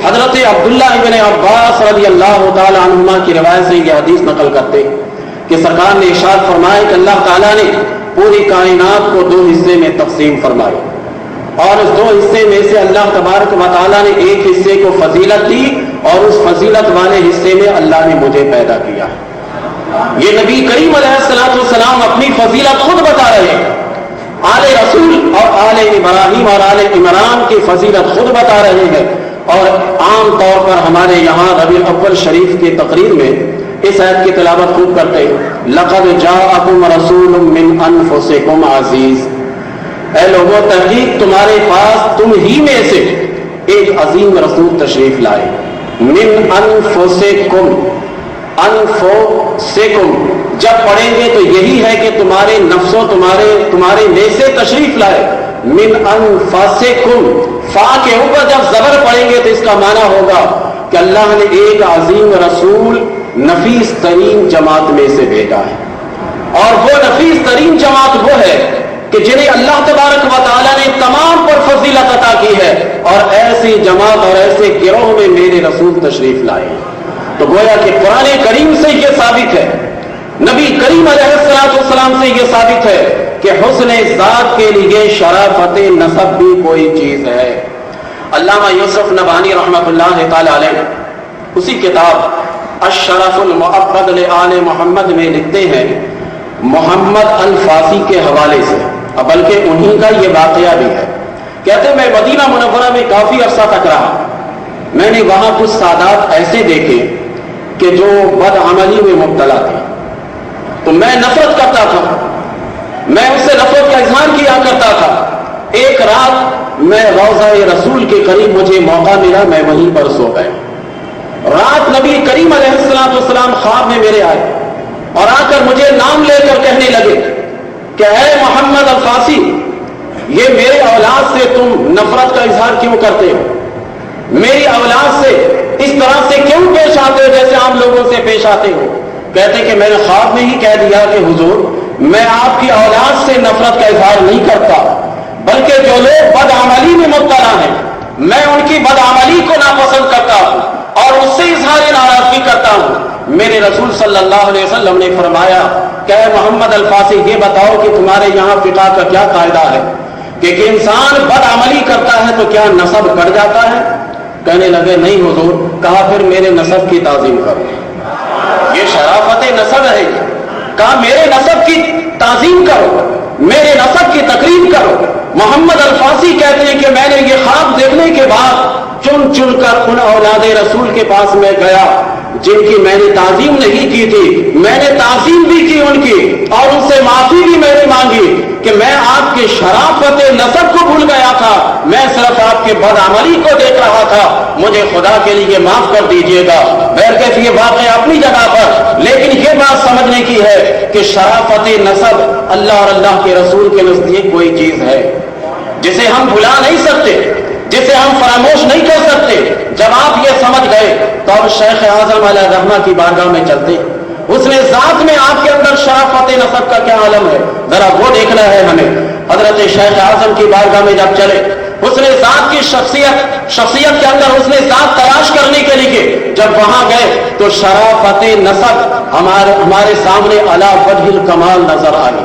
حضرت عبداللہ ابن عباس رضی اللہ تعالی عنہما کی روایت سے یہ حدیث نقل کرتے کہ سرکار نے ارشاد فرمایا کہ اللہ تعالیٰ نے پوری کائنات کو 2 حصے میں تقسیم فرمائی، اور اس 2 حصے میں سے اللہ تبارک و تعالیٰ نے ایک حصے کو فضیلت دی، اور اس فضیلت والے حصے میں اللہ نے مجھے پیدا کیا۔ یہ نبی کریم علیہ السلام اپنی فضیلت خود بتا رہے ہیں، آل رسول اور آل ابراہیم اور آل عمران کی فضیلت خود بتا رہے ہیں۔ اور عام طور پر ہمارے یہاں ربیع الاول شریف کی تقریر میں اس آیت کی تلاوت خوب کرتے ہیں، لقد جاءکم رسول من انفسکم عزیز، اے لوگوں تحقیق تمہارے پاس تم ہی میں سے ایک عظیم رسول تشریف لائے، من انفسکم، انفسکم جب پڑھیں گے تو یہی ہے کہ تمہارے نفسوں تمہارے میں سے تشریف لائے، من انفسکم، فا کے اوپر جب زبر پڑھیں گے تو اس کا معنی ہوگا کہ اللہ نے ایک عظیم رسول نفیس ترین جماعت میں سے بھیجا ہے، اور وہ نفیس ترین جماعت وہ ہے کہ جنہیں اللہ تبارک و تعالیٰ نے تمام پر فضیلت عطا کی ہے، اور ایسی جماعت اور ایسے گروہ میں میرے رسول تشریف لائے۔ تو گویا کہ قرآن کریم سے یہ ثابت ہے، نبی کریم علیہ السلام سے یہ ثابت ہے کہ حسن ذات کے لیے شرافت نسب بھی کوئی چیز ہے۔ علامہ یوسف نبہانی رحمۃ اللہ تعالی علیہ اسی کتاب الشرف المعقد لآل محمد میں لکھتے ہیں، محمد الفاسی کے حوالے سے، بلکہ انہی کا یہ واقعہ بھی ہے، کہتے ہیں میں مدینہ منورہ میں کافی عرصہ تک رہا، میں نے وہاں کچھ سادات ایسے دیکھے کہ جو بدعملی میں مبتلا تھے، تو میں نفرت کرتا تھا، میں اس سے نفرت کا اظہار کیا کرتا تھا۔ ایک رات میں روضہ رسول کے قریب مجھے موقع ملا، میں وہیں پر سو گیا۔ رات نبی کریم علیہ السلام خواب میں میرے آئے اور آ کر مجھے نام لے کر کہنے لگے کہ اے محمد الفاسی، یہ میرے اولاد سے تم نفرت کا اظہار کیوں کرتے ہو؟ میری اولاد سے اس طرح سے کیوں پیش آتے ہو جیسے عام لوگوں سے پیش آتے ہو؟ کہتے کہ میں نے خواب میں ہی کہہ دیا کہ حضور میں آپ کی اولاد سے نفرت کا اظہار نہیں کرتا، بلکہ جو لوگ بدعملی میں مبتلا ہیں میں ان کی بدعملی کو ناپسند کرتا ہوں اور اس سے اظہار ناراضگی کرتا ہوں۔ میرے رسول صلی اللہ علیہ وسلم نے فرمایا کہ اے محمد الفاسی، یہ بتاؤ کہ تمہارے یہاں فقہ کا کیا قاعدہ ہے کہ انسان بدعملی کرتا ہے تو کیا نسب کٹ جاتا ہے؟ کہنے لگے نہیں حضور۔ کہا پھر میرے نسب کی تعظیم کرو، یہ شرافت نسب ہے۔ کہا میرے نسب کی تعظیم کرو، میرے نسب کی تقریب کرو۔ محمد الفاسی کہتے ہیں کہ میں نے یہ خواب دیکھنے کے بعد چن چن کر ان اولاد رسول کے پاس میں گیا جن کی میں نے تعظیم نہیں کی تھی، میں نے تعظیم بھی کی ان کی، اور ان سے معافی بھی میں نے مانگی کہ میں آپ کے شرافت نسب کو بھول گیا تھا، میں صرف آپ کے بدعملی کو دیکھ رہا تھا، مجھے خدا کے لیے معاف کر دیجیے گا۔ بہرکیف یہ واقعہ اپنی جگہ پر، لیکن یہ بات سمجھنے کی ہے کہ شرافت نسب اللہ اور اللہ کے رسول کے نزدیک کوئی چیز ہے جسے ہم بھلا نہیں سکتے، جسے ہم فراموش نہیں کر سکتے۔ جب آپ یہ سمجھ گئے تو اب شیخ اعظم علیہ رحمہ کی بارگاہ میں چلتے، اس نے ذات میں آپ کے اندر شرافت نسب کا کیا عالم ہے ذرا وہ دیکھنا ہے ہمیں۔ حضرت شیخ اعظم کی بارگاہ میں جب چلے، اس نے ذات کی شخصیت کے اندر اس نے ذات تلاش کرنے کے لیے جب وہاں گئے تو شرافت نسب ہمارے سامنے علی وجہ الکمال نظر آئی۔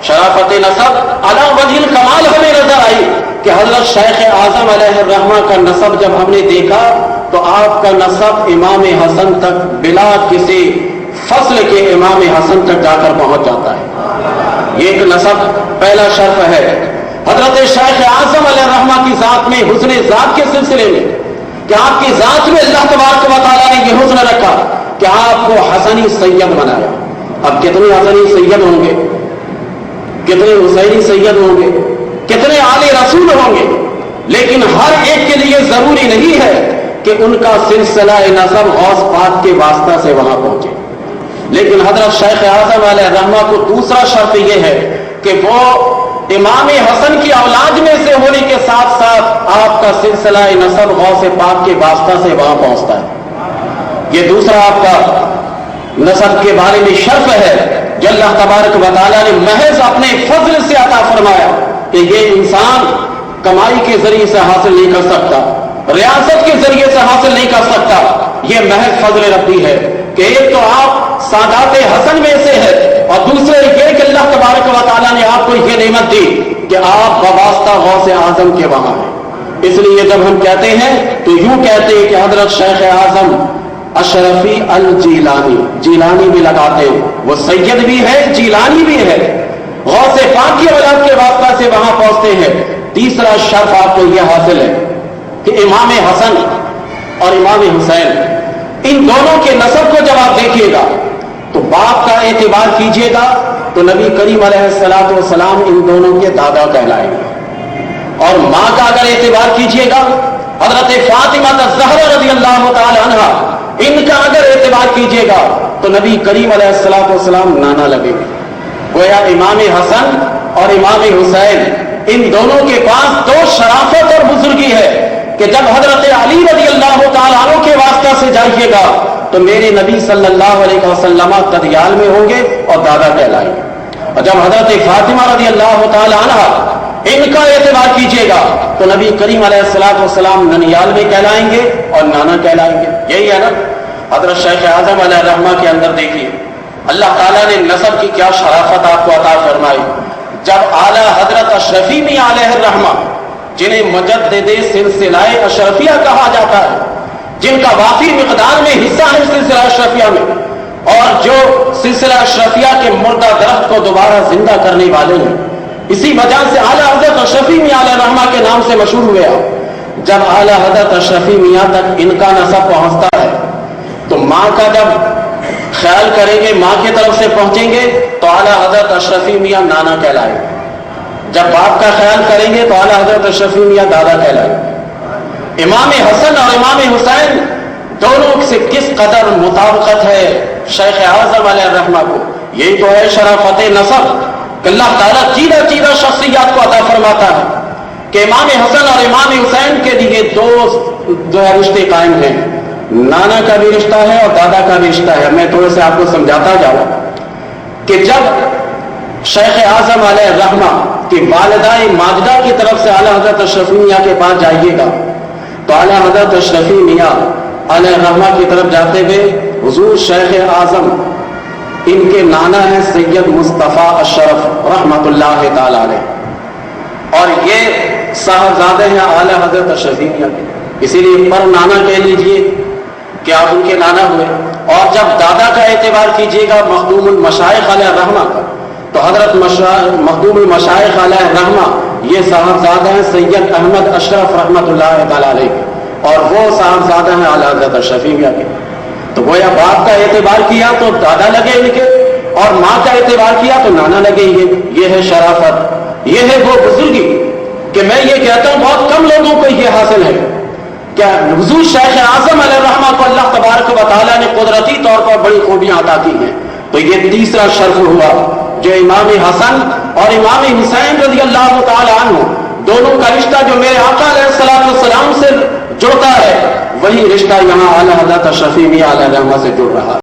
شرافت نسب علی وجہ الکمال ہمیں نظر آئی کہ حضرت شیخ اعظم علیہ الرحمہ کا نسب جب ہم نے دیکھا تو آپ کا نسب امام حسن تک بلا کسی فصل کے امام حسن تک جا کر پہنچ جاتا ہے۔ یہ ایک نسب پہلا شرف ہے۔ حضرت شیخ اعظم علیہ الرحمہ کی ذات میں حسن ذات کے سلسلے میں کہ آپ کی ذات میں اللہ تبارک و تعالیٰ نے یہ حسن رکھا کہ آپ کو حسنی سید بنایا۔ اب کتنے حسنی سید ہوں گے، کتنے حسینی سید ہوں گے، کتنے آل رسول ہوں گے، لیکن ہر ایک کے لیے ضروری نہیں ہے کہ ان کا سلسلہ نسب غوث پاک کے واسطہ سے وہاں پہنچے۔ لیکن حضرت شیخ اعظم علیہ الرحمہ کو دوسرا شرط یہ ہے کہ وہ امام حسن کی اولاد میں سے ہونے کے ساتھ ساتھ آپ کا سلسلہ نسب غوث پاک کے واسطہ سے وہاں پہنچتا ہے۔ یہ دوسرا آپ کا نسب کے بارے میں شرف ہے جو اللہ تبارک و تعالیٰ نے محض اپنے فضل سے عطا فرمایا کہ یہ انسان کمائی کے ذریعے سے حاصل نہیں کر سکتا، ریاست کے ذریعے سے حاصل یہ محض فضل ربی ہے کہ ایک تو آپ سادات حسن میں سے ہے، اور دوسرے یہ کہ اللہ تبارک و تعالیٰ نے آپ کو یہ نعمت دی کہ آپ بواسطہ غوث اعظم کے وہاں ہیں۔ اس لیے جب ہم کہتے ہیں تو یوں کہتے ہیں کہ حضرت شیخ اعظم اشرفی الجیلانی، جیلانی بھی لگاتے ہیں، وہ سید بھی ہے جیلانی بھی ہے، غوث پاک کی اولاد کے واسطہ سے وہاں پہنچتے ہیں۔ تیسرا شرف آپ کو یہ حاصل ہے کہ امام حسن اور امام حسین ان دونوں کے نسب کو جب آپ دیکھیے گا تو باپ کا اعتبار کیجیے گا تو نبی کریم علیہ الصلوۃ والسلام ان دونوں کے دادا کہلائیں گے، اور ماں کا اگر اعتبار کیجیے گا حضرت فاطمہ الزہرا رضی اللہ تعالی عنہا، ان کا اگر اعتبار کیجیے گا تو نبی کریم علیہ الصلوۃ والسلام نانا لگیں گے۔ گویا امام حسن اور امام حسین ان دونوں کے پاس دو شرافت اور بزرگی ہے کہ جب حضرت علی رضی اللہ تعالیٰ عنہ کے واسطہ سے جائیے گا تو میرے نبی صلی اللہ علیہ وسلم تدیال میں ہوں گے اور دادا کہلائیں گے، اور جب حضرت فاطمہ رضی اللہ تعالیٰ عنہ ان کا اعتبار کیجیے گا تو نبی کریم علیہ الصلوۃ والسلام ننیال میں کہلائیں گے اور نانا کہلائیں گے۔ یہی ہے نا حضرت شیخ اعظم علیہ الرحمہ کے اندر دیکھیے اللہ تعالیٰ نے نسب کی کیا شرافت آپ کو عطا فرمائی۔ جب اعلیٰ حضرت اشرفی میاں علیہ الرحمہ، جنہیں مجدد سلسلہ اشرفیہ کہا جاتا ہے، جن کا وافی مقدار میں حصہ ہے سلسلہ اشرفیہ میں، اور جو سلسلہ اشرفیہ کے مردہ درخت کو دوبارہ زندہ کرنے والے ہیں، اسی وجہ سے اعلیٰ حضرت اشرفی میاں علیہ الرحمہ کے نام سے مشہور ہوئے آپ۔ جب اعلیٰ حضرت اشرفی میاں تک ان کا نسب پہنچتا ہے تو ماں کا جب خیال کریں گے، ماں کی طرف سے پہنچیں گے تو اعلیٰ حضرت اشرفی میاں نانا کہلائیں گے، جب باپ کا خیال کریں گے تو اعلیٰ حضرت اشرفی میاں دادا کہلائیں گے۔ امام حسن اور امام حسین دونوں سے کس قدر مطابقت ہے شیخ اعظم علیہ الرحمہ کو، یہی تو ہے شرافت نسب کہ اللہ تعالیٰ چیدہ چیدہ شخصیات کو عطا فرماتا ہے کہ امام حسن اور امام حسین کے لیے دو رشتے قائم ہیں، نانا کا بھی رشتہ ہے اور دادا کا بھی رشتہ ہے۔ میں تھوڑے سے آپ کو سمجھاتا جاؤں کہ جب شیخ اعظم علیہ الرحمہ کی والدہ ماجدہ کی طرف سے اعلیٰ حضرت اشرفی میاں کے پاس جائیے گا تو اعلیٰ حضرت اشرفی میاں علیہ الرحمہ کی طرف جاتے ہوئے حضور شیخ اعظم ان کے نانا ہیں سید مصطفیٰ اشرف رحمت اللہ تعالی علیہ، اور یہ صاحبزادے ہیں اعلیٰ حضرت اشرفی میاں کے، اسی لیے پر نانا کہہ لیجئے کہ آپ ان کے نانا ہوئے۔ اور جب دادا کا اعتبار کیجیے گا مخدوم المشائخ علیہ الرحمہ کا تو حضرت مخدوم المشائخ علیہ الرحمہ یہ صاحبزادہ ہیں سید احمد اشرف رحمت اللہ تعالی علیہ، اور وہ صاحبزادہ ہیں اعلیٰ حضرت اشرفی میاں کے۔ تو گویا باپ کا اعتبار کیا تو دادا لگے ان کے، اور ماں کا اعتبار کیا تو نانا لگے یہ ہے شرافت، یہ ہے وہ بزرگی کہ میں یہ کہتا ہوں بہت کم لوگوں کو یہ حاصل ہے۔ کیا حضور شیخ اعظم علیہ الرحمہ کو اللہ تبارک و تعالیٰ نے قدرتی طور پر بڑی خوبیاں عطا کی ہیں، تو یہ تیسرا شرف ہوا جو امام حسن اور امام حسین رضی اللہ تعالی عنہ دونوں کا رشتہ جو میرے آقا علیہ الصلوۃ والسلام سے جڑتا ہے، وہی رشتہ یہاں اعلیٰ حضرت اشرفی میاں علیہ الرحمہ سے جڑ رہا ہے۔